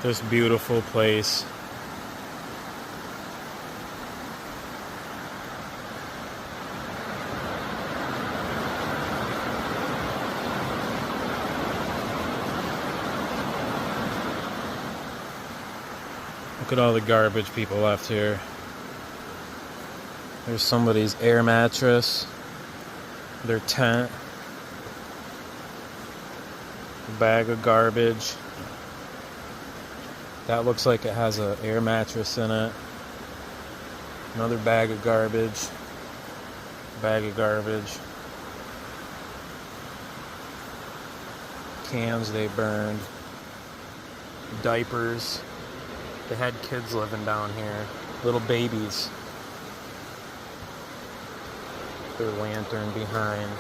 This beautiful place. Look at all the garbage people left here. There's somebody's air mattress, their tent, a bag of garbage. That looks like it has an air mattress in it. Another bag of garbage. Bag of garbage. Cans they burned. Diapers. They had kids living down here. Little babies. Their lantern behind.